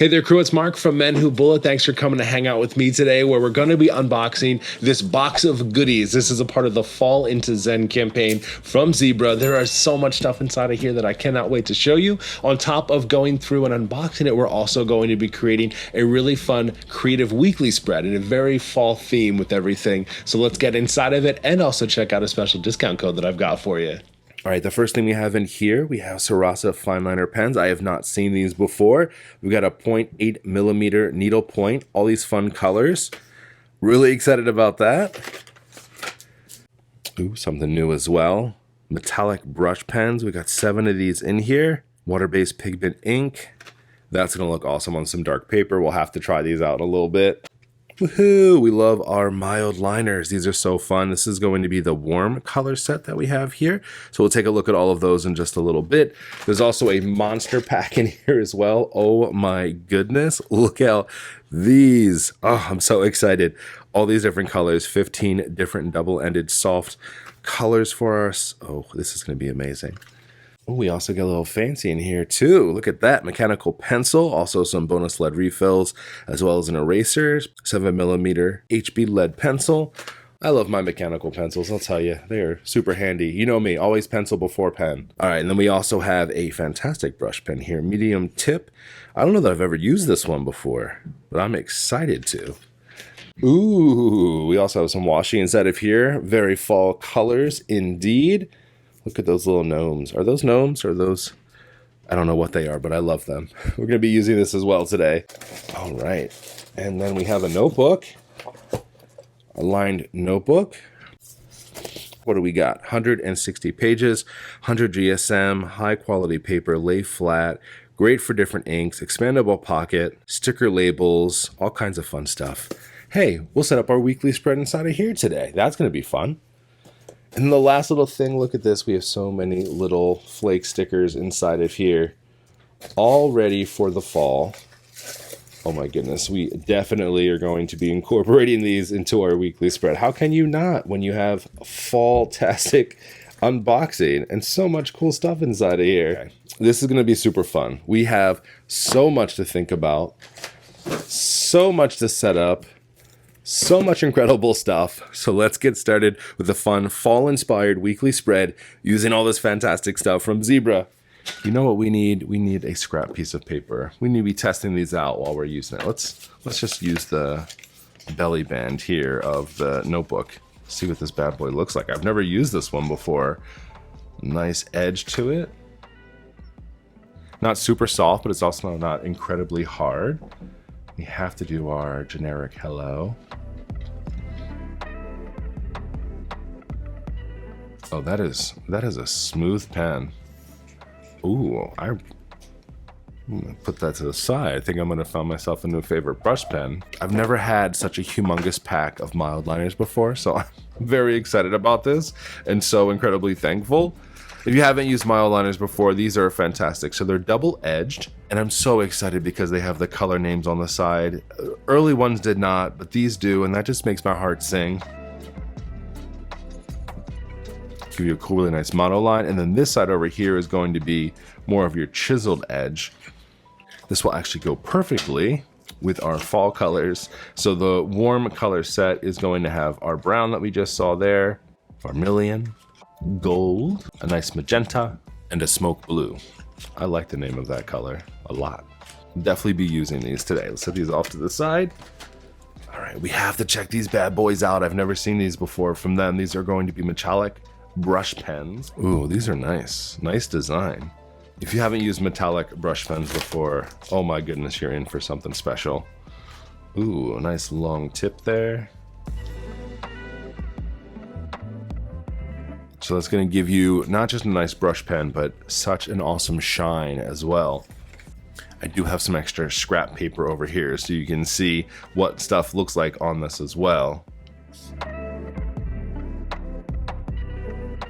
Hey there, crew. It's Mark from Men Who Bullet. Thanks for coming to hang out with me today, where we're going to be unboxing this box of goodies. This is a part of the Fall Into Zen campaign from Zebra. There is so much stuff inside of here that I cannot wait to show you. On top of going through and unboxing it, we're also going to be creating a really fun, creative weekly spread in a very fall theme with everything. So let's get inside of it and also check out a special discount code that I've got for you. All right, the first thing we have in here, we have Sarasa fine liner pens. I have not seen these before. We've got a 0.8 millimeter needle point, all these fun colors. Really excited about that. Ooh, something new as well. Metallic brush pens. We got 7 of these in here. Water-based pigment ink. That's gonna look awesome on some dark paper. We'll have to try these out in a little bit. Woohoo! We love our mild liners. These are so fun. This is going to be the warm color set that we have here. So we'll take a look at all of those in just a little bit. There's also a monster pack in here as well. Oh my goodness. Look at these. Oh, I'm so excited. All these different colors, 15 different double-ended soft colors for us. Oh, this is going to be amazing. Oh, we also get a little fancy in here too. Look at that, mechanical pencil, also some bonus lead refills, as well as an eraser, 7mm HB lead pencil. I love my mechanical pencils, I'll tell you, they're super handy. You know me, always pencil before pen. All right, and then we also have a fantastic brush pen here, medium tip. I don't know that I've ever used this one before, but I'm excited to. Ooh, we also have some washi inside of here. Very fall colors indeed. Look at those little gnomes. Are those gnomes or those? I don't know what they are, but I love them. We're going to be using this as well today. All right. And then we have a notebook. A lined notebook. What do we got? 160 pages, 100 GSM, high quality paper, lay flat, great for different inks, expandable pocket, sticker labels, all kinds of fun stuff. Hey, we'll set up our weekly spread inside of here today. That's going to be fun. And the last little thing, look at this. We have so many little flake stickers inside of here, all ready for the fall. Oh my goodness, we definitely are going to be incorporating these into our weekly spread. How can you not when you have fall-tastic unboxing and so much cool stuff inside of here? Okay. This is going to be super fun. We have so much to think about, so much to set up. So much incredible stuff. So let's get started with a fun fall-inspired weekly spread using all this fantastic stuff from Zebra. You know what we need? We need a scrap piece of paper. We need to be testing these out while we're using it. Let's just use the belly band here of the notebook. See what this bad boy looks like. I've never used this one before. Nice edge to it. Not super soft, but it's also not incredibly hard. We have to do our generic hello. Oh, that is a smooth pen. Ooh, I'm gonna put that to the side. I think I'm gonna find myself a new favorite brush pen. I've never had such a humongous pack of mild liners before, so I'm very excited about this and so incredibly thankful. If you haven't used mild liners before, these are fantastic. So they're double-edged, and I'm so excited because they have the color names on the side. Early ones did not, but these do, and that just makes my heart sing. Give you a cool, really nice monoline, and then this side over here is going to be more of your chiseled edge. This will actually go perfectly with our fall colors. So the warm color set is going to have our brown that we just saw there, vermilion, gold, a nice magenta, and a smoke blue. I like the name of that color a lot. Definitely be using these today. Let's set these off to the side. All right, we have to check these bad boys out. I've never seen these before from them. These are going to be metallic brush pens. Ooh, these are nice. Nice design. If you haven't used metallic brush pens before, oh my goodness, you're in for something special. Ooh, a nice long tip there. So that's going to give you not just a nice brush pen, but such an awesome shine as well. I do have some extra scrap paper over here so you can see what stuff looks like on this as well.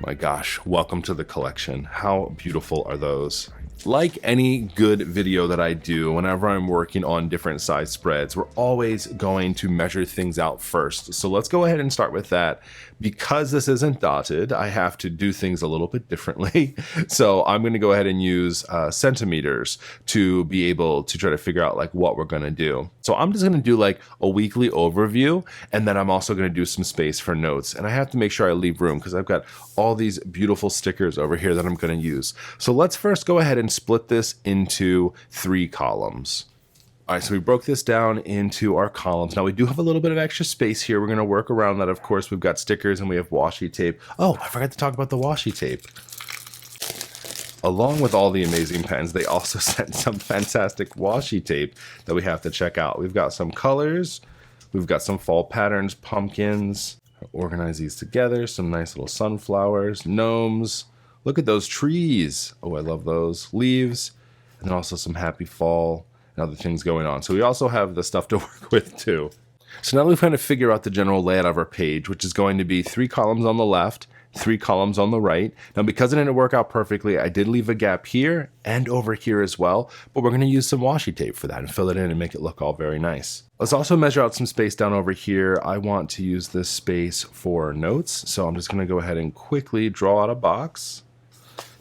My gosh, welcome to the collection. How beautiful are those? Like any good video that I do, whenever I'm working on different size spreads, we're always going to measure things out first. So let's go ahead and start with that. Because this isn't dotted, I have to do things a little bit differently. So I'm going to go ahead and use centimeters to be able to try to figure out like what we're going to do. So I'm just going to do like a weekly overview, and then I'm also going to do some space for notes. And I have to make sure I leave room because I've got all these beautiful stickers over here that I'm going to use. So let's first go ahead and split this into 3 columns. All right, so we broke this down into our columns. Now we do have a little bit of extra space here. We're gonna work around that. Of course, we've got stickers and we have washi tape. Oh, I forgot to talk about the washi tape. Along with all the amazing pens, they also sent some fantastic washi tape that we have to check out. We've got some colors, we've got some fall patterns, pumpkins. Organize these together, some nice little sunflowers, gnomes. Look at those trees. Oh, I love those. Leaves, and then also some happy fall and other things going on. So we also have the stuff to work with too. So now we've kind of figured out the general layout of our page, which is going to be 3 columns on the left, 3 columns on the right. Now, because it didn't work out perfectly, I did leave a gap here and over here as well, but we're going to use some washi tape for that and fill it in and make it look all very nice. Let's also measure out some space down over here. I want to use this space for notes, so I'm just going to go ahead and quickly draw out a box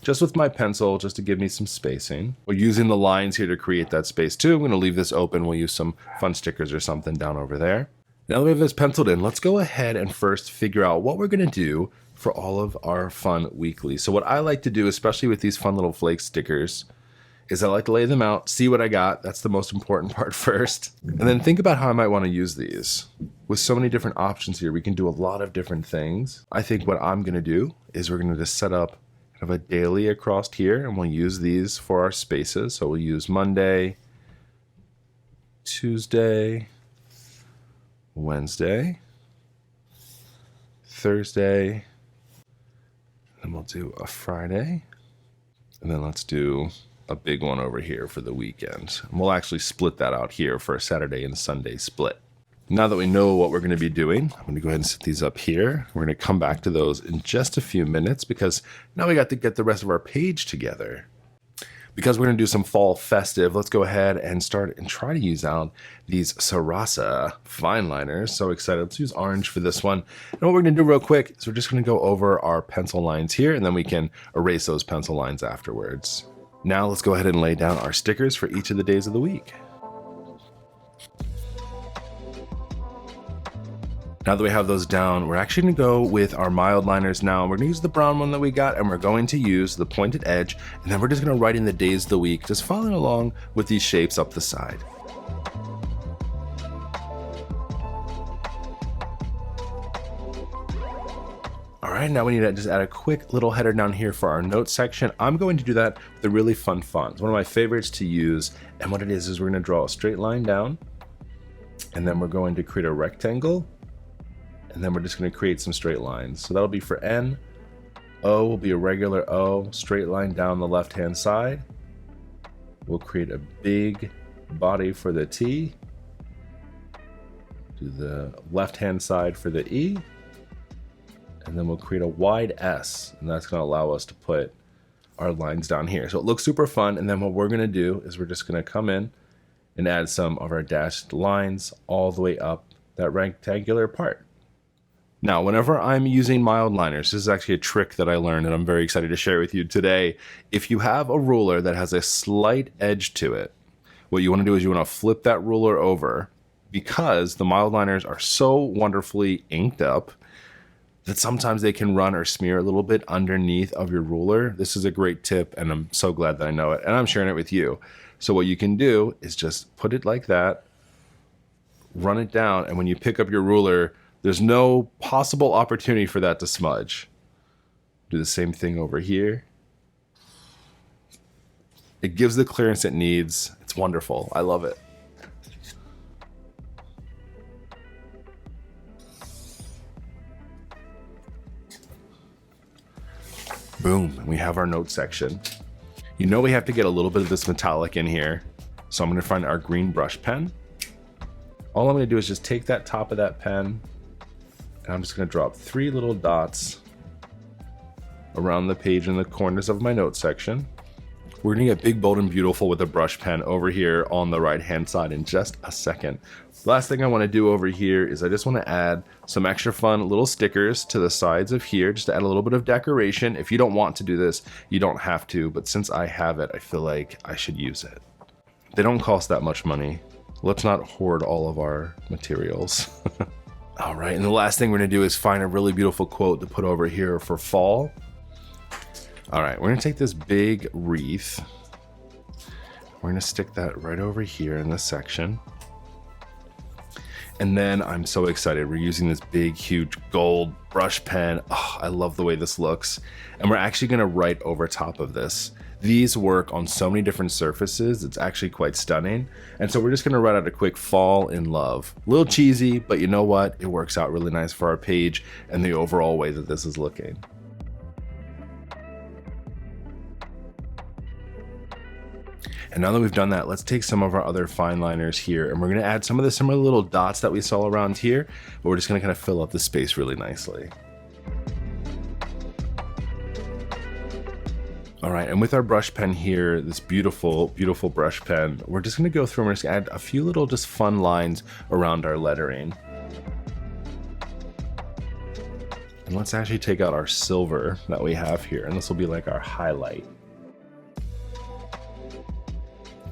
just with my pencil, just to give me some spacing. We're using the lines here to create that space too. I'm going to leave this open. We'll use some fun stickers or something down over there. Now that we have this penciled in, let's go ahead and first figure out what we're going to do for all of our fun weekly. So what I like to do, especially with these fun little flake stickers, is I like to lay them out, see what I got. That's the most important part first. And then think about how I might want to use these. With so many different options here, we can do a lot of different things. I think what I'm going to do is we're going to just set up kind of a daily across here, and we'll use these for our spaces. So we'll use Monday, Tuesday, Wednesday, Thursday, then we'll do a Friday, and then let's do a big one over here for the weekend. And we'll actually split that out here for a Saturday and Sunday split. Now that we know what we're going to be doing, I'm going to go ahead and set these up here. We're going to come back to those in just a few minutes because now we got to get the rest of our page together. Because we're going to do some fall festive, let's go ahead and start and try to use out these Sarasa fine liners. So excited. Let's use orange for this one. And what we're going to do real quick is we're just going to go over our pencil lines here, and then we can erase those pencil lines afterwards. Now let's go ahead and lay down our stickers for each of the days of the week. Now that we have those down, we're actually going to go with our mild liners now. We're going to use the brown one that we got, and we're going to use the pointed edge, and then we're just going to write in the days of the week, just following along with these shapes up the side. All right, now we need to just add a quick little header down here for our notes section. I'm going to do that with a really fun font. It's one of my favorites to use, and what it is we're going to draw a straight line down, and then we're going to create a rectangle, and then we're just going to create some straight lines. So that'll be for N. O will be a regular O, straight line down the left-hand side. We'll create a big body for the T. Do the left-hand side for the E. And then we'll create a wide S, and that's going to allow us to put our lines down here. So it looks super fun, and then what we're going to do is we're just going to come in and add some of our dashed lines all the way up that rectangular part. Now, whenever I'm using mild liners, this is actually a trick that I learned and I'm very excited to share with you today. If you have a ruler that has a slight edge to it, what you want to do is you want to flip that ruler over, because the mild liners are so wonderfully inked up that sometimes they can run or smear a little bit underneath of your ruler. This is a great tip, and I'm so glad that I know it, and I'm sharing it with you. So what you can do is just put it like that, run it down, and when you pick up your ruler, there's no possible opportunity for that to smudge. Do the same thing over here. It gives the clearance it needs. It's wonderful. I love it. Boom, we have our note section. You know we have to get a little bit of this metallic in here. So I'm gonna find our green brush pen. All I'm gonna do is just take that top of that pen, and I'm just going to drop 3 little dots around the page in the corners of my note section. We're gonna get big, bold, and beautiful with a brush pen over here on the right-hand side in just a second. The last thing I wanna do over here is I just wanna add some extra fun little stickers to the sides of here, just to add a little bit of decoration. If you don't want to do this, you don't have to, but since I have it, I feel like I should use it. They don't cost that much money. Let's not hoard all of our materials. All right, and the last thing we're gonna do is find a really beautiful quote to put over here for fall. All right, we're gonna take this big wreath. We're gonna stick that right over here in this section. And then I'm so excited. We're using this big, huge gold brush pen. Oh, I love the way this looks. And we're actually gonna write over top of this. These work on so many different surfaces. It's actually quite stunning. And so we're just gonna write out a quick fall in love. A little cheesy, but you know what? It works out really nice for our page and the overall way that this is looking. And now that we've done that, let's take some of our other fine liners here and we're gonna add some of the similar little dots that we saw around here, but we're just gonna kind of fill up the space really nicely. All right, and with our brush pen here, this beautiful, beautiful brush pen, we're just gonna go through and we're just gonna add a few little just fun lines around our lettering. And let's actually take out our silver that we have here, and this will be like our highlight.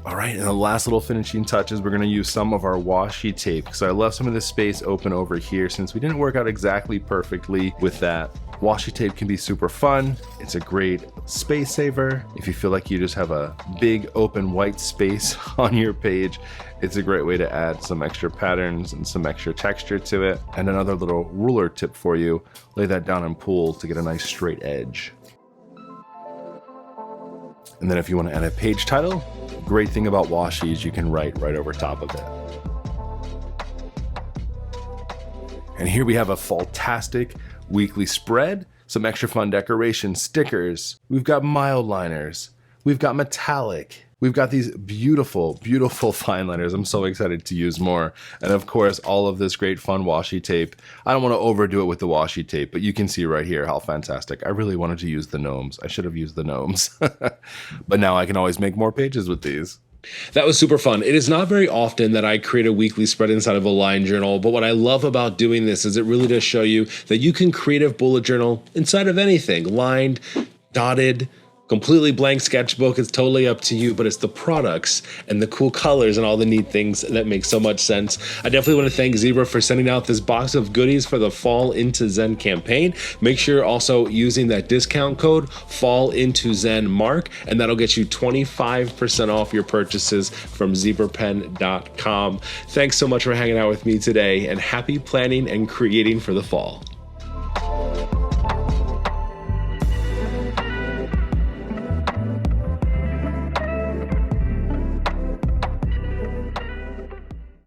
All right, and the last little finishing touches, we're gonna use some of our washi tape because I left some of this space open over here since we didn't work out exactly perfectly with that. Washi tape can be super fun. It's a great space saver. If you feel like you just have a big open white space on your page, it's a great way to add some extra patterns and some extra texture to it. And another little ruler tip for you, lay that down and pull to get a nice straight edge. And then if you want to add a page title, great thing about washi is you can write right over top of it. And here we have a fall-tastic weekly spread, some extra fun decoration stickers. We've got mildliners. We've got metallic. We've got these beautiful, beautiful fine liners. I'm so excited to use more. And of course, all of this great fun washi tape. I don't want to overdo it with the washi tape, but you can see right here how fantastic. I really wanted to use the gnomes. I should have used the gnomes. But now I can always make more pages with these. That was super fun. It is not very often that I create a weekly spread inside of a line journal, but what I love about doing this is it really does show you that you can create a bullet journal inside of anything, lined, dotted, completely blank sketchbook. It's totally up to you, but it's the products and the cool colors and all the neat things that make so much sense. I definitely want to thank Zebra for sending out this box of goodies for the Fall Into Zen campaign. Make sure you're also using that discount code Fall Into Zen Mark, and that'll get you 25% off your purchases from zebrapen.com. Thanks so much for hanging out with me today, and happy planning and creating for the fall.